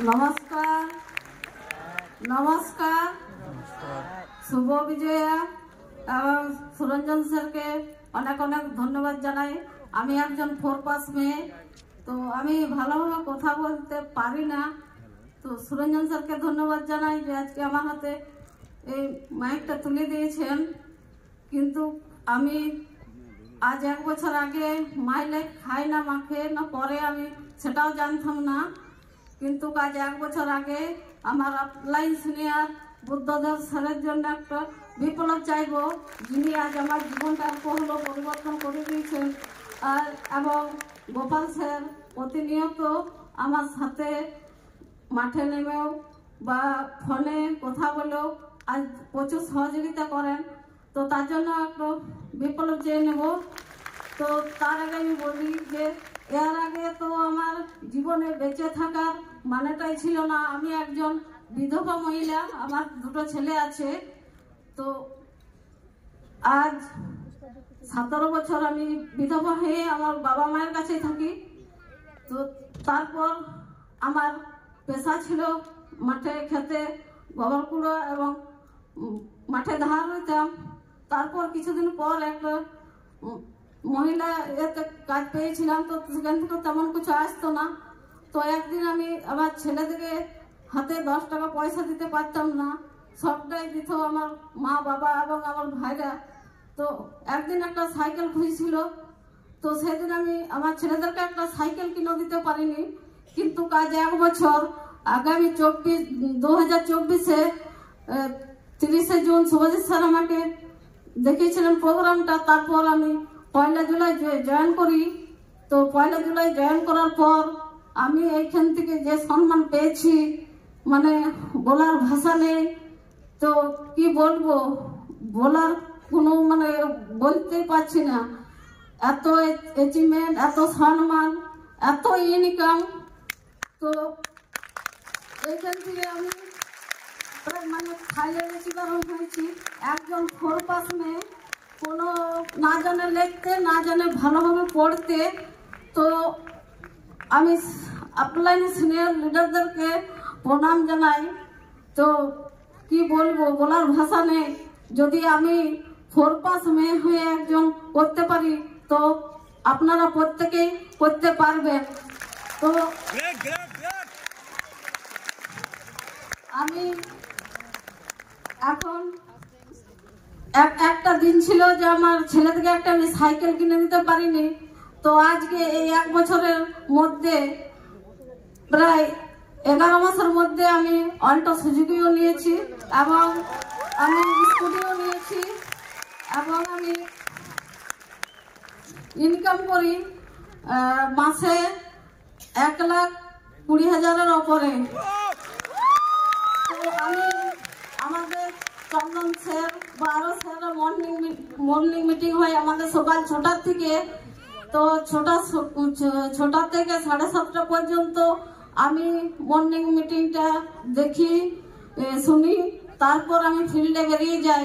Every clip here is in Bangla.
নমস্কার নমস্কার শুভ বিজয়া এবং সুরঞ্জন স্যারকে অনেক অনেক ধন্যবাদ জানাই। আমি একজন 4 পাস মেয়ে, তো আমি ভালোভাবে কথা বলতে পারি না, তো সুরঞ্জন স্যারকে ধন্যবাদ জানাই যে আজকে আমার হাতে এই মাইকটা তুলে দিয়েছেন। কিন্তু আমি আজ 1 বছর আগে মাইলে খাই না মাখে না পরে আমি সেটাও জানতাম না, কিন্তু আজ 1 বছর আগে আমার আপলাইন সিনিয়র বুদ্ধদেব স্যারের জন্য একটা বিপ্লব চাইব, যিনি আজ আমার জীবনটা হলো পরিবর্তন করে দিয়েছেন। আর এবং গোপাল স্যার প্রতিনিয়ত আমার সাথে মাঠে নেমেও বা ফোনে কথা বলেও আজ প্রচুর সহযোগিতা করেন, তো তার জন্য একটু বিপ্লব চেয়ে নেব। তো তার আগে আমি বলি যে এর আগে তো আমার জীবনে বেঁচে থাকার মানেটাই ছিল না। আমি একজন বিধবা মহিলা, আমার 2টো ছেলে আছে, তো আজ 17 বছর আমি বিধবা হয়ে আমার বাবা মায়ের কাছেই থাকি। তো তারপর আমার পেশা ছিল মাঠে খেতে গোবর কুড়ো এবং মাঠে ধার হইতাম। তারপর কিছুদিন পর একটা মহিলা এতে কাজ পেয়েছিলাম, তো সেখান থেকে তেমন কিছু আসতো না। তো একদিন আমি আমার ছেলেদেরকে হাতে 10 টাকা পয়সা দিতে পারতাম না, সবটাই দিত আমার মা বাবা এবং আমার ভাইরা। তো একদিন একটা সাইকেল খুঁজছিল, তো সেদিন আমি আমার ছেলেদেরকে একটা সাইকেল কিনে দিতে পারিনি। কিন্তু আজ 1 বছর আগামী 2024-এ 30শে জুন শুভজিৎ স্যার আমাকে দেখিয়েছিলেন প্রোগ্রামটা। তারপর আমি 1 জুলাই জয়েন করি। তো 1 জুলাই জয়েন করার পর আমি এইখান থেকে যে সম্মান পেয়েছি মানে বলার ভাষা নেই। তো কি বলবো, বলার কোনো মানে বলতেই পারছি না। এত অ্যাচিভমেন্ট, এত সম্মান, এত ইনকাম, তো এইখান থেকে আমি মানে থাইল্যান্ডে শিকার হয়েছি। একজন 4 পাস মেয়ে, কোনো না জানে লিখতে, না জানে ভালোভাবে পড়তে। তো আমি আপলাইন সিনিয়র লিডারদেরকে প্রণাম জানাই। তো কি বলবো, বলার ভাষা নেই। যদি আমি 4 পাস মেয়ে হয়ে একজন করতে পারি, তো আপনারা প্রত্যেকেই করতে পারবেন। তো আমি এখন একটা দিন ছিল যে আমার ছেলেদেরকে একটা আমি সাইকেল কিনে দিতে পারিনি। তো আজকে এই 1 বছরের মধ্যে প্রায় 11 মাসের মধ্যে আমি অল্টো সুজুকিও নিয়েছি এবং আমি স্কুটিও নিয়েছি এবং আমি ইনকাম করি মাসে 1,20,000-এর ওপরে। তো আমি আমাদের চন্দন স্যার বা আরো স্যাররা মর্নিং মিটিং হয় আমাদের সকাল 6টার থেকে। তো 6টা থেকে 7:30 পর্যন্ত আমি মর্নিং মিটিংটা দেখি শুনি। তারপর আমি ফিল্ডে বেরিয়ে যাই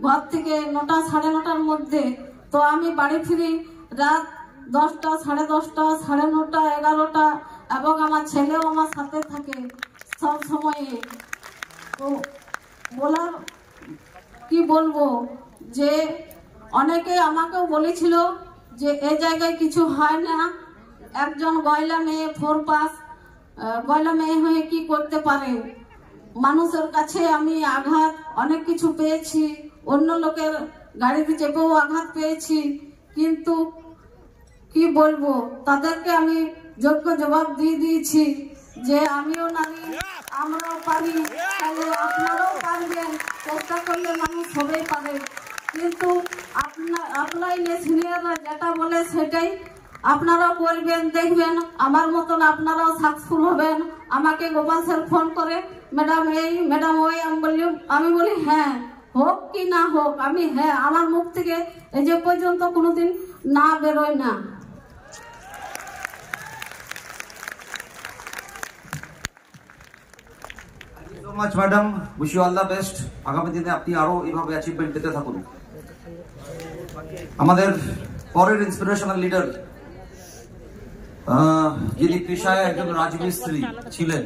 ঘর থেকে 9টা 9:30-র মধ্যে। তো আমি বাড়ি ফিরি রাত 10টা 10:30 9:30 11টা এবং আমার ছেলেও আমার সাথে থাকে সব সময়ে। তো বলার কি বলবো, যে অনেকে আমাকেও বলেছিল যে এ জায়গায় কিছু হয় না, একজন গয়লা মেয়ে 4 পাস গয়লা মেয়ে হয়ে কি করতে পারে। মানুষের কাছে আমি আঘাত অনেক কিছু পেয়েছি, অন্য লোকের গাড়িতে চেপেও আঘাত পেয়েছি, কিন্তু কি বলবো, তাদেরকে আমি যোগ্য জবাব দিয়ে দিয়েছি যে আমিও নারী, আমরাও পারি, তাহলে আপনারাও পারবেন, চেষ্টা করলে মানুষ সবাই পারে। কিন্তু আপলাইনে সিনিয়ররা যেটা বলে সেটাই আপনারাও করবেন, দেখবেন আমার মতন আপনারাও সাকসেসফুল হবেন। আমাকে গোপাল স্যার ফোন করে ম্যাডাম এই ম্যাডাম ওই, আমি বলি হ্যাঁ, হোক কি না হোক আমি হ্যাঁ, আমার মুখ থেকে এই যে পর্যন্ত কোনোদিন না বেরোয় না। Much madam, wish you all the best. আগামী দিনে আপনি আরো এইভাবে অ্যাচিভমেন্ট পেতে থাকুন। আমাদের পরের ইন্সপিরেশনাল লিডার যিনি পেশায় একজন রাজমিস্ত্রি ছিলেন।